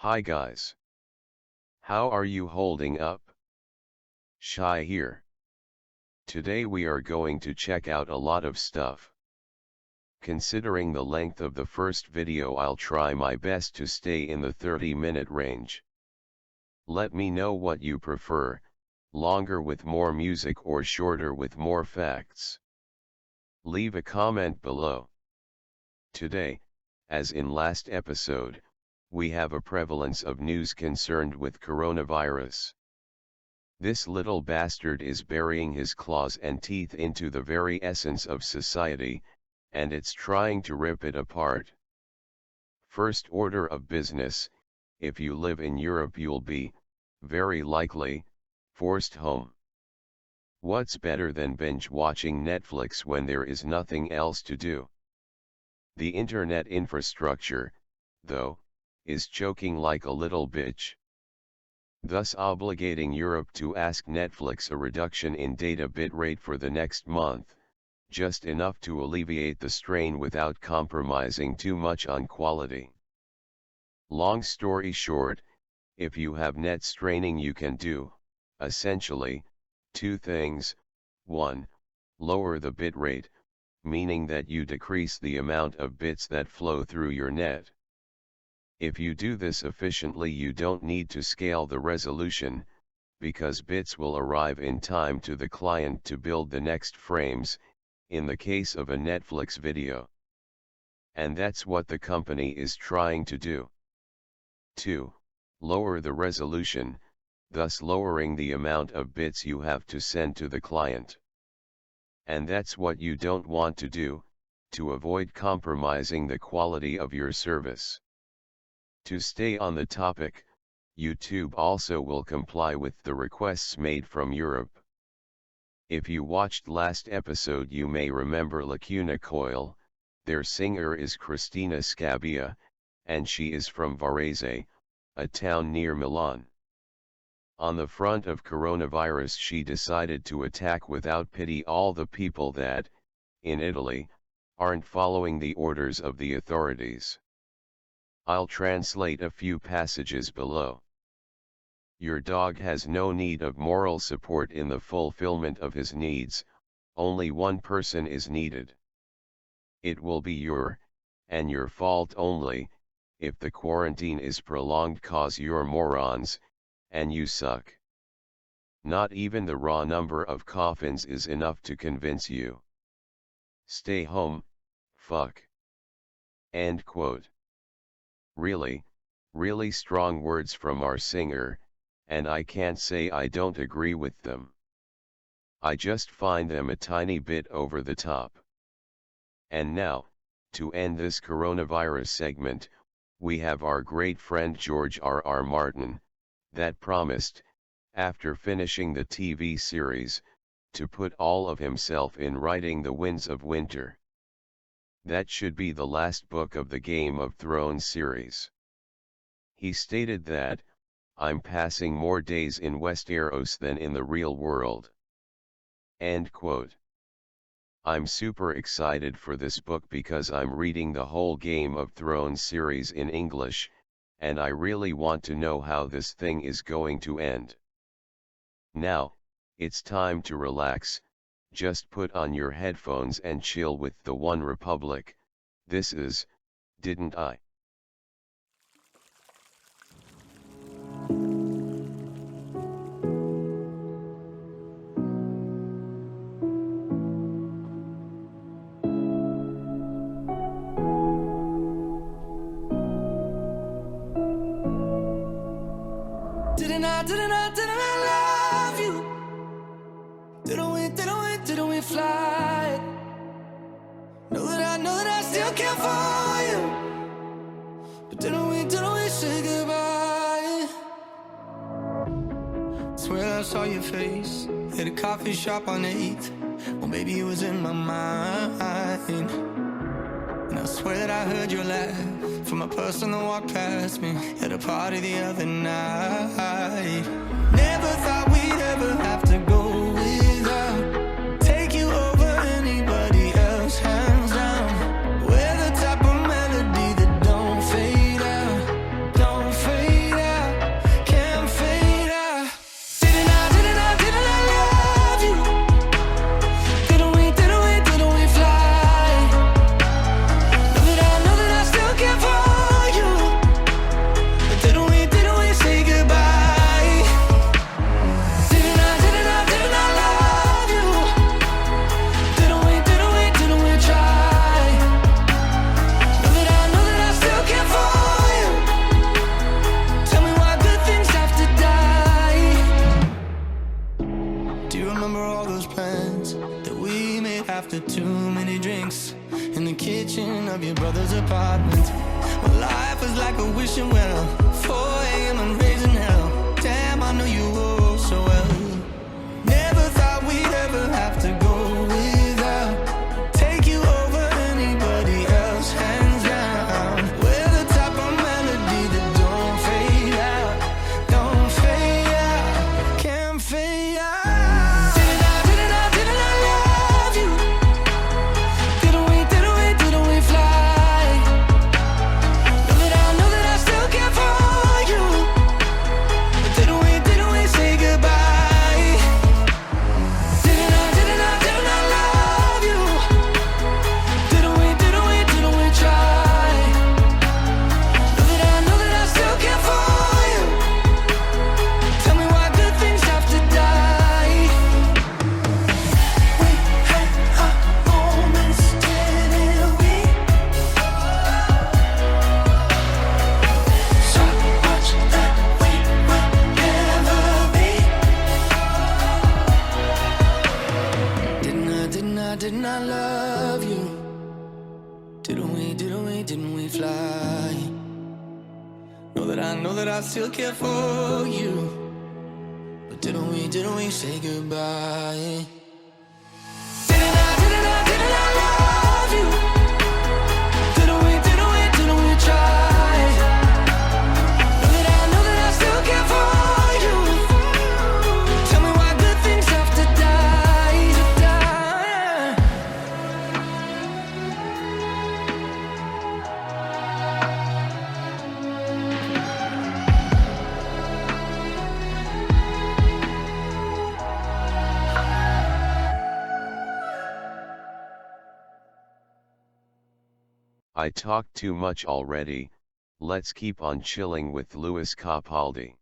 Hi guys. How are you holding up? Shy here. Today we are going to check out a lot of stuff. Considering the length of the first video, I'll try my best to stay in the 30-minute range. Let me know what you prefer, longer with more music or shorter with more facts. Leave a comment below. Today, as in last episode, we have a prevalence of news concerned with coronavirus. This little bastard is burying his claws and teeth into the very essence of society, and it's trying to rip it apart. First order of business, if you live in Europe you'll be, very likely, forced home. What's better than binge watching Netflix when there is nothing else to do? The internet infrastructure, though, is choking like a little bitch, thus obligating Europe to ask Netflix a reduction in data bitrate for the next month, just enough to alleviate the strain without compromising too much on quality. Long story short, if you have net straining you can do, essentially, two things. 1. Lower the bitrate, meaning that you decrease the amount of bits that flow through your net. If you do this efficiently you don't need to scale the resolution, because bits will arrive in time to the client to build the next frames, in the case of a Netflix video. And that's what the company is trying to do. 2. Lower the resolution, thus lowering the amount of bits you have to send to the client. And that's what you don't want to do, to avoid compromising the quality of your service. To stay on the topic, YouTube also will comply with the requests made from Europe. If you watched last episode you may remember Lacuna Coil, their singer is Cristina Scabbia, and she is from Varese, a town near Milan. On the front of coronavirus she decided to attack without pity all the people that, in Italy, aren't following the orders of the authorities. I'll translate a few passages below. Your dog has no need of moral support in the fulfillment of his needs, only one person is needed. It will be your fault only, if the quarantine is prolonged cause you're morons, and you suck. Not even the raw number of coffins is enough to convince you. Stay home, fuck. End quote. Really strong words from our singer, and I can't say I don't agree with them. I just find them a tiny bit over the top. And now, to end this coronavirus segment, we have our great friend George R.R. Martin, that promised, after finishing the TV series, to put all of himself in writing The Winds of Winter. That should be the last book of the Game of Thrones series. He stated that, I'm passing more days in Westeros than in the real world. End quote. I'm super excited for this book because I'm reading the whole Game of Thrones series in English, and I really want to know how this thing is going to end. Now, it's time to relax. Just put on your headphones and chill with the One Republic. This is, Didn't I? Didn't I love you? Didn't we fly? Know that I still care for you. But didn't we say goodbye? Swear I saw your face at a coffee shop on 8th. Well, maybe it was in my mind. And I swear that I heard your laugh from a person that walked past me at a party the other night. Never thought we'd ever have to go without. Take you over anybody else, hands down. We're the type of melody that don't fade out, don't fade your brother's apartment. Well, life was like a wishing well, 4 a.m. and raising hell. Damn, I know you all so well. Never thought we'd ever have to go without. Take you over anybody else, hands down. We're the type of melody that don't fade out, don't fade out, can't fade out. Didn't I love you? Didn't we fly? Know that I still care for you. But didn't we say goodbye? Didn't I love you? Didn't we try? Know that I still care for you. Tell me why good things have to die. We had our moments, didn't we? So much that we will never be. Didn't I love you? Didn't we fly? Know that I still care for you. But didn't we say goodbye? Didn't I love you? Didn't we try? Know that I still care for you. Tell me why good things have to die, to die. I talked too much already, let's keep on chilling with Louis Capaldi.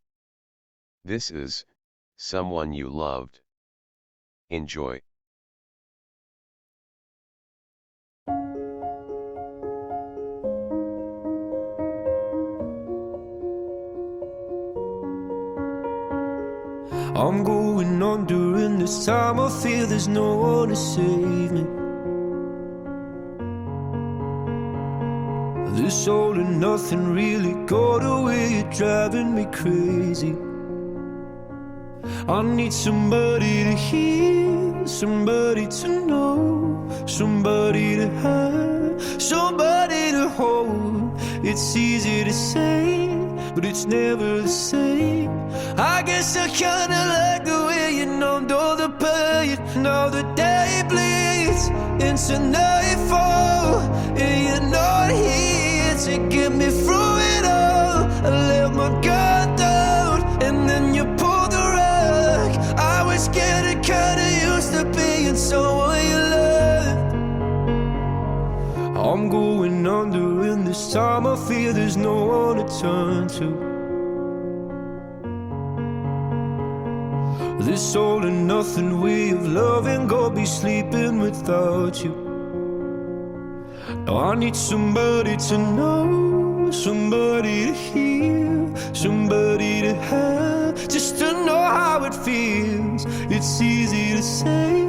This is Someone You Loved. Enjoy. I'm going on during this time. I feel there's no one to save me. This all and nothing really got away, you're driving me crazy. I need somebody to hear, somebody to know, somebody to have, somebody to hold. It's easy to say, but it's never the same. I guess I kinda like the way you numbed all the pain. Now the day bleeds into nightfall, and you're not here to get me through it all. I let my guard down, and then you pulled the rug. I was getting kinda used to being someone you loved. I'm going under, and this time I feel there's no one to turn to. This all and nothing way of loving, gonna be sleeping without you. Now I need somebody to know, somebody to hear, somebody to have, just to know how it feels. It's easy to say,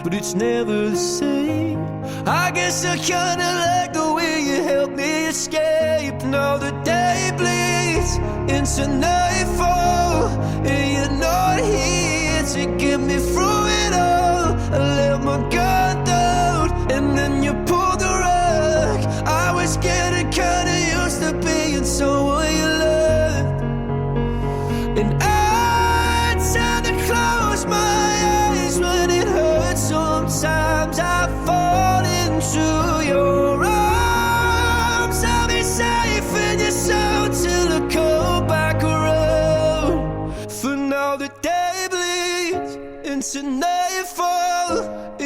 but it's never the same. I guess I kinda like the way you help me escape. Now the day bleeds into nightfall, and you're not here to get me through it all. I let my guard down, and then you pulled the rug. I was getting kinda used to being someone you loved. And I tend to close my eyes when it hurts. Sometimes I fall into your arms. I'll be safe in your soul till I come back around. For now the day bleeds into nightfall,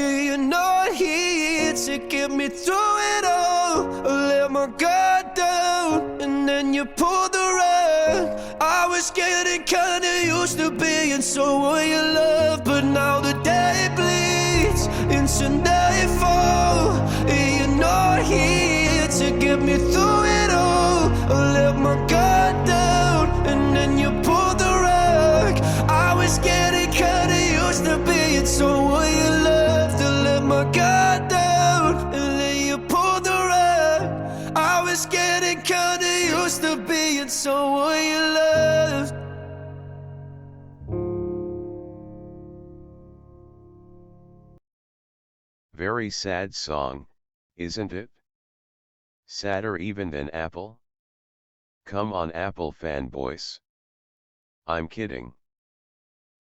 and you're not here to get me through it all. I let my guard down, and then you pulled the rug. I was getting kinda used to being someone you love, but now the day bleeds into nightfall, and you're not here to get me through it all. I let my guard down, and then you pulled the rug. I was getting kinda used to being someone you loved. I let my guard down, and then you pulled the rug. was getting kinda used to being someone you loved. Very sad song, isn't it? Sadder even than Apple? Come on Apple fanboys. I'm kidding.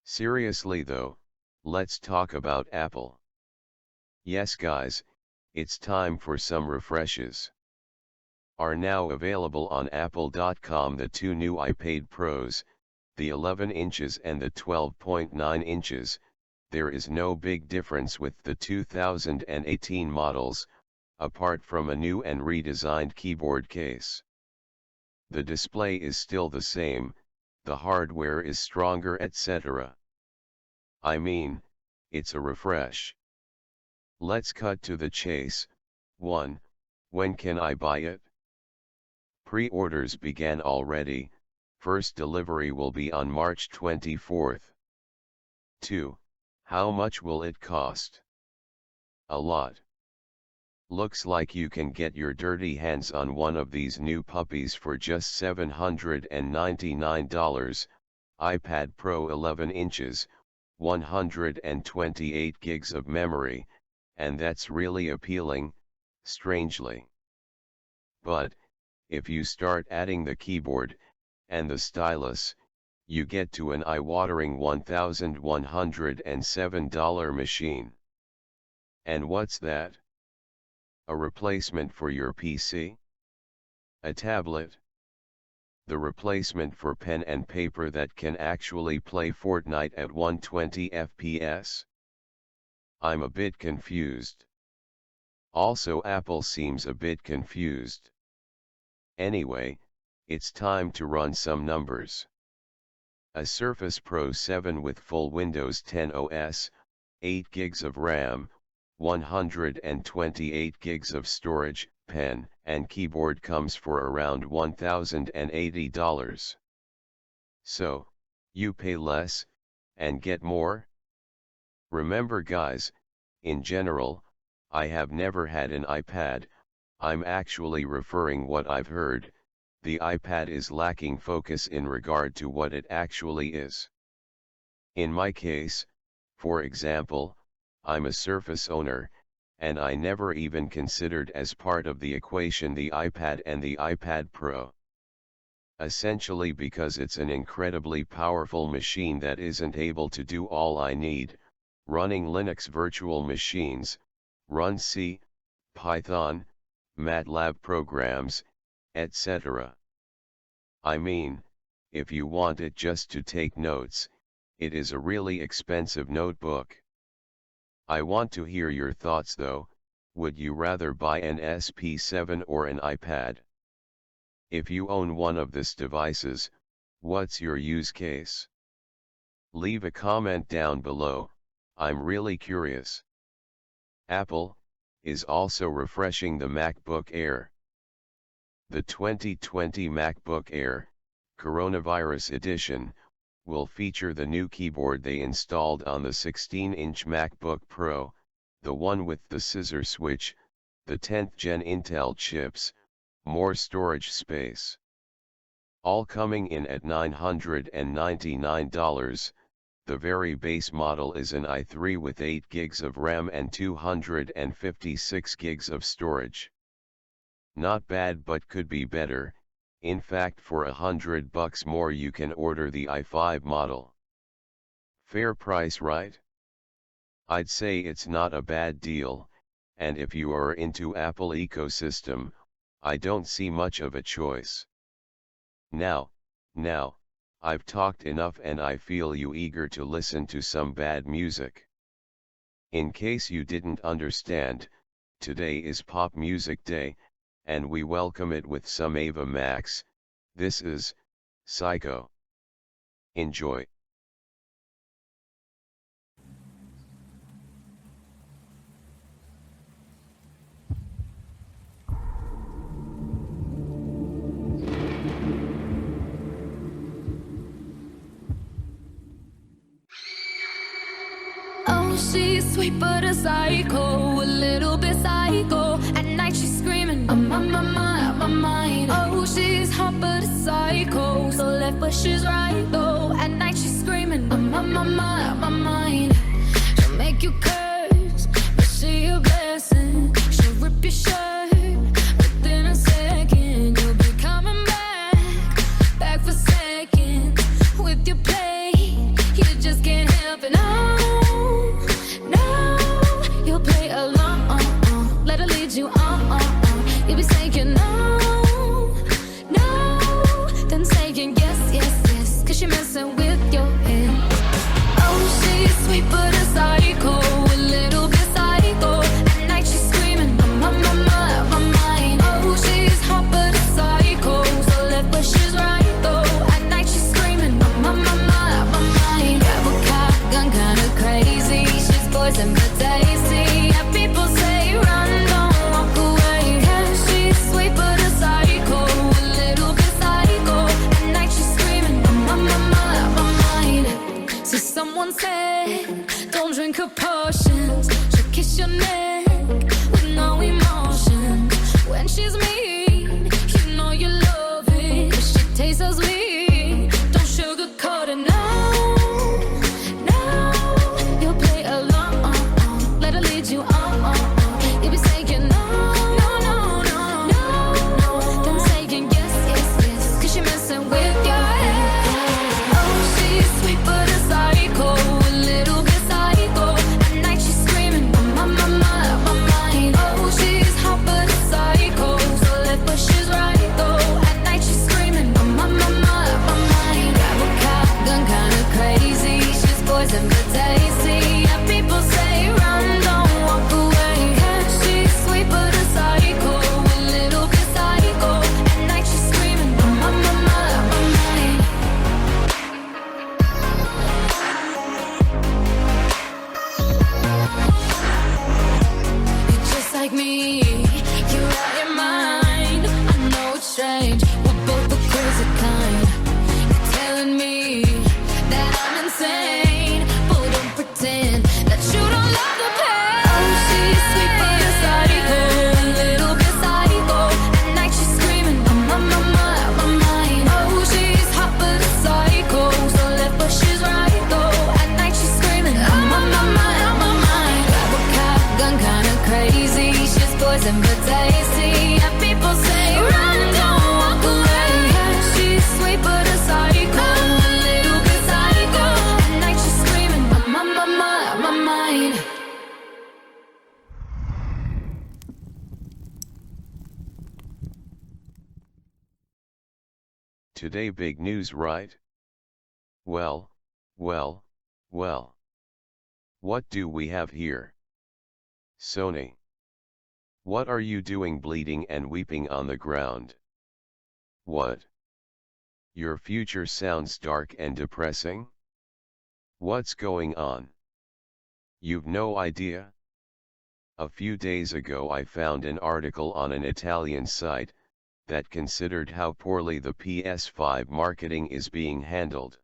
Seriously though, let's talk about Apple. Yes guys, it's time for some refreshes. Are now available on apple.com the two new iPad Pros, the 11 inches and the 12.9 inches. There is no big difference with the 2018 models, apart from a new and redesigned keyboard case. The display is still the same, the hardware is stronger, etc. I mean, it's a refresh. Let's cut to the chase. 1. When can I buy it? Pre-orders began already, first delivery will be on March 24th. 2. How much will it cost? A lot. Looks like you can get your dirty hands on one of these new puppies for just $799, iPad Pro 11 inches, 128 gigs of memory, and that's really appealing, strangely. But, if you start adding the keyboard, and the stylus, you get to an eye-watering $1,107 machine. And what's that? A replacement for your PC? A tablet? The replacement for pen and paper that can actually play Fortnite at 120 FPS? I'm a bit confused. Also, Apple seems a bit confused. Anyway, it's time to run some numbers. A Surface Pro 7 with full Windows 10 OS, 8 gigs of RAM, 128 gigs of storage, pen, and keyboard comes for around $1,080. So, you pay less, and get more? Remember guys, in general, I have never had an iPad, I'm actually referring what I've heard, the iPad is lacking focus in regard to what it actually is. In my case, for example, I'm a Surface owner, and I never even considered as part of the equation the iPad and the iPad Pro. Essentially because it's an incredibly powerful machine that isn't able to do all I need, running Linux virtual machines, run C, Python, MATLAB programs, etc. I mean, if you want it just to take notes, it is a really expensive notebook. I want to hear your thoughts though, would you rather buy an SP7 or an iPad? If you own one of these devices, what's your use case? Leave a comment down below, I'm really curious. Apple is also refreshing the MacBook Air. The 2020 MacBook Air, Coronavirus Edition, will feature the new keyboard they installed on the 16-inch MacBook Pro, the one with the scissor switch, the 10th gen Intel chips, more storage space. All coming in at $999, the very base model is an i3 with 8 gigs of RAM and 256 gigs of storage. Not bad but could be better. In fact, for $100 more you can order the i5 model. Fair price, right? I'd say it's not a bad deal, and if you are into Apple ecosystem, I don't see much of a choice. Now, I've talked enough and I feel you eager to listen to some bad music. In case you didn't understand, today is Pop Music Day, and we welcome it with some Ava Max. This is Psycho. Enjoy. Oh, she's sweet but a psycho, a little bit psycho. At night she's screaming, I'm on my mind, I'm on my Oh, she's hot but a psycho, so left but she's right though. At night she's screaming, I'm on my mind. She'll make you curse, but she a blessing. She'll rip your shirt within a second. You'll be coming back for seconds with your play. You just can't help it. No, you'll play along. Let her lead you on. You'll be saying no, then saying yes, 'cause you're messing with your head. Oh, she's sweet but a psycho, a little bit psycho. At night she's screaming, I'm on my mind. Oh, she's hot but a psycho, so left but she's right though. At night she's screaming, I'm on my mind. Grab a cop, gun kinda crazy. She's poison but tasty. Yeah, people say run, don't walk away. Yeah, she's sweet but a psycho, a little bit psycho. At night she's screaming, I'm on my mind. See, someone said, don't drink her potions. She'll kiss your neck with no emotion. When she's mean, you know you love it, 'cause she tastes so sweet. Don't sugarcoat it, no, you'll play along. Let her lead you on. You'll be saying no, then saying yes, 'cause you're messing with your head. Oh, she's sweet but a psycho, a little bit psycho. At night she's screaming, I'm on my mind. Oh, she's hot but a psycho, so left but she's right though. At night she's screaming, I'm on my mind. Grab a cop, gun kinda crazy. She's poison but tasty. Yeah, people say run, don't walk away. Yeah, she's sweet but a psycho, a little bit psycho. At night she's screaming, I'm on my mind. You're just like me, you're out your mind. I know it's strange, we're both the crazy kind. You're telling me that I'm insane, but don't pretend that you don't love the pain. Oh, she's sweet but a psycho, a little bit psycho. At night she's screaming, I'm on my mind. Oh, she's hot but a psycho, so left but she's right though. At night she's screaming, I'm on my mind. Grab a cop, gun kinda crazy. She's poison but tasty. Yeah, people say run, don't walk away. Yeah, she's sweet but a psycho, a little bit psycho. At night she's screaming, I'm on my mind. Today big news, right? Well. What do we have here? Sony. What are you doing bleeding and weeping on the ground? What? Your future sounds dark and depressing? What's going on? You've no idea? A few days ago I found an article on an Italian site that considered how poorly the PS5 marketing is being handled.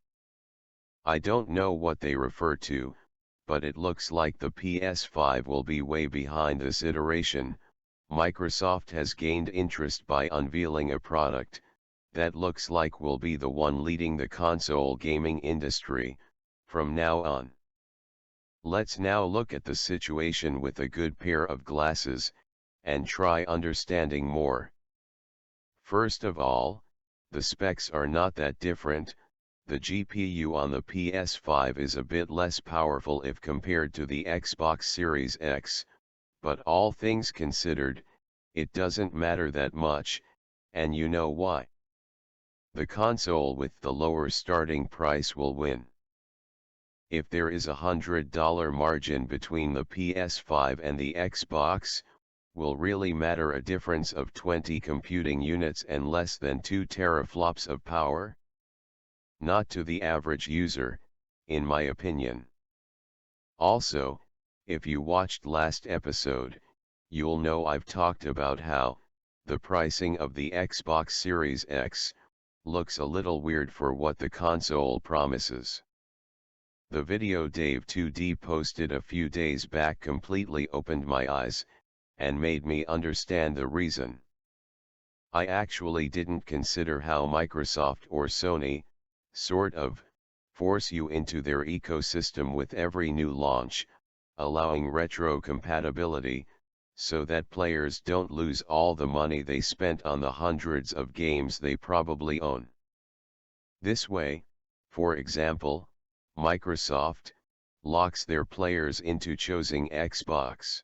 I don't know what they refer to, but it looks like the PS5 will be way behind this iteration. Microsoft has gained interest by unveiling a product that looks like will be the one leading the console gaming industry from now on. Let's now look at the situation with a good pair of glasses and try understanding more. First of all, the specs are not that different. The GPU on the PS5 is a bit less powerful if compared to the Xbox Series X, but all things considered, it doesn't matter that much, and you know why. The console with the lower starting price will win. If there is $100 margin between the PS5 and the Xbox, will really matter a difference of 20 computing units and less than 2 teraflops of power? Not to the average user, in my opinion. Also, if you watched last episode, you'll know I've talked about how the pricing of the Xbox Series X looks a little weird for what the console promises. The video Dave 2D posted a few days back completely opened my eyes and made me understand the reason. I actually didn't consider how Microsoft or Sony, sort of, force you into their ecosystem with every new launch, allowing retro compatibility, so that players don't lose all the money they spent on the hundreds of games they probably own. This way, for example, Microsoft locks their players into choosing Xbox.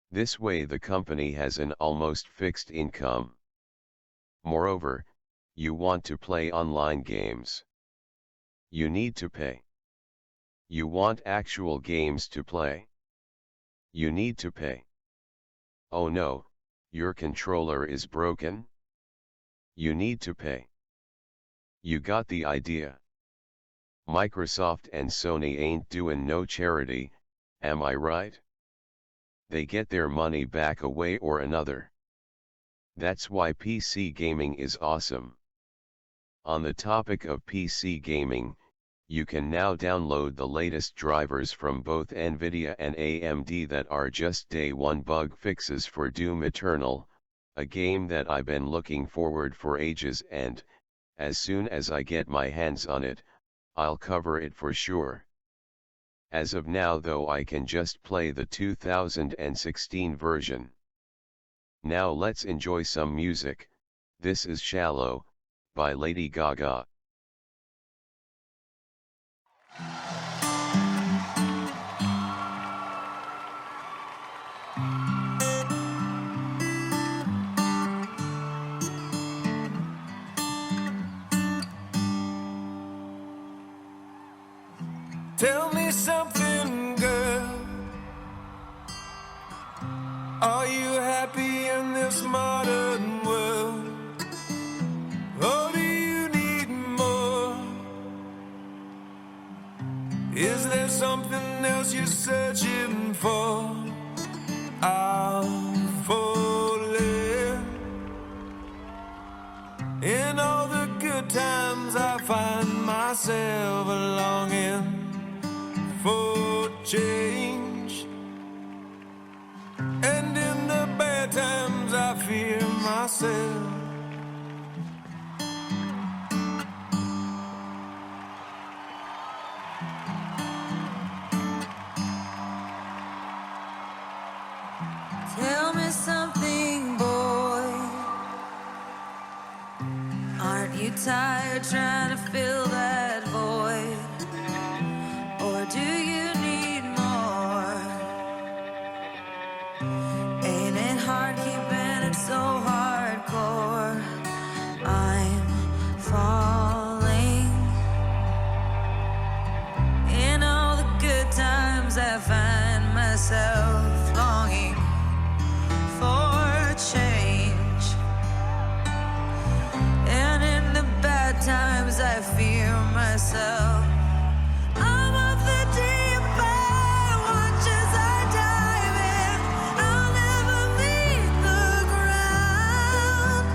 This way the company has an almost fixed income. Moreover, you want to play online games. You need to pay. You want actual games to play. You need to pay. Oh no, your controller is broken? You need to pay. You got the idea. Microsoft and Sony ain't doing no charity, am I right? They get their money back a way or another. That's why PC gaming is awesome. On the topic of PC gaming, you can now download the latest drivers from both Nvidia and AMD that are just day one bug fixes for Doom Eternal, a game that I've been looking forward for ages, and, as soon as I get my hands on it, I'll cover it for sure. As of now though, I can just play the 2016 version. Now let's enjoy some music. This is Shallow, by Lady Gaga. Tell me something, girl. Are you happy in this modern world? Or do you need more? Is there something else you're searching for? I'm falling. In all the good times I find myself longing for change, and in the bad times I fear myself. Tell me something, boy. Aren't you tired trying to fill that void? Or do you need more? Ain't it hard keeping it so hardcore? I'm falling. In all the good times I find myself longing for change, and in the bad times I fear myself. I'm of the deep end, watch as I dive in. I'll never meet the ground.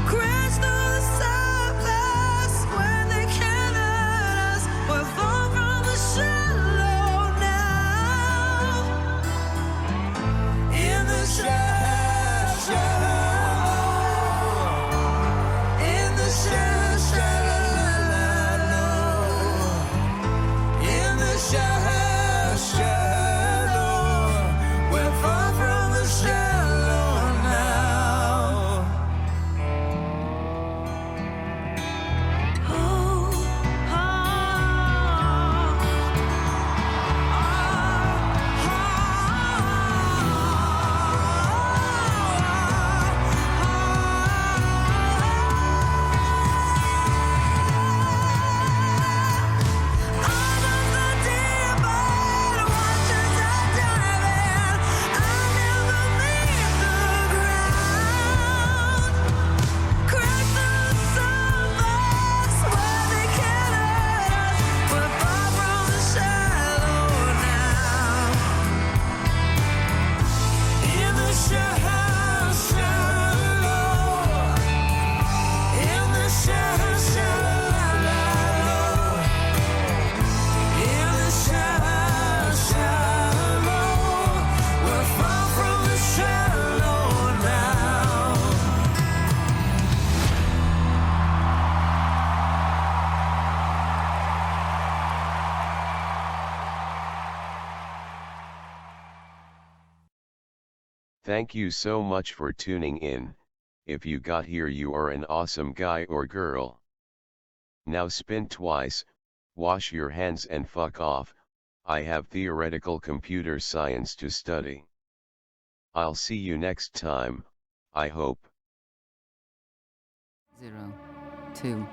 Crash through the surface when they can't hurt us. We're far from the shallow now. In the shallow, in the shallow, Thank you so much for tuning in. If you got here, you are an awesome guy or girl. Now spin twice, wash your hands and fuck off. I have theoretical computer science to study. I'll see you next time, I hope. 0, 2.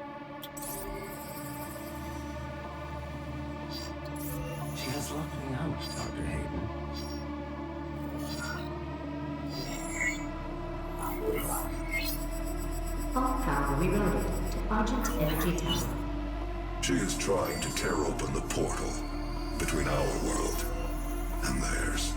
She has locked me out, Dr. Hayden. All power rerouted to Argent Energy Tower. She is trying to tear open the portal between our world and theirs.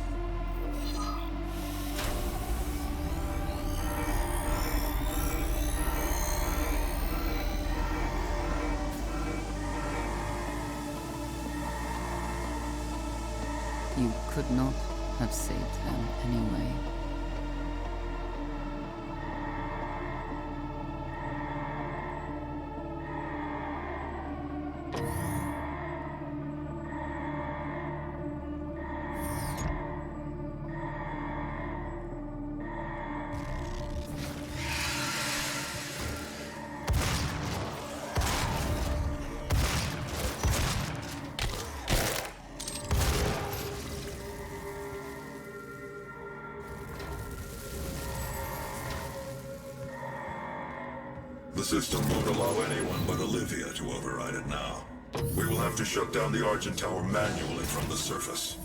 You could not have saved them anyway. The system won't allow anyone but Olivia to override it now. We will have to shut down the Argent Tower manually from the surface.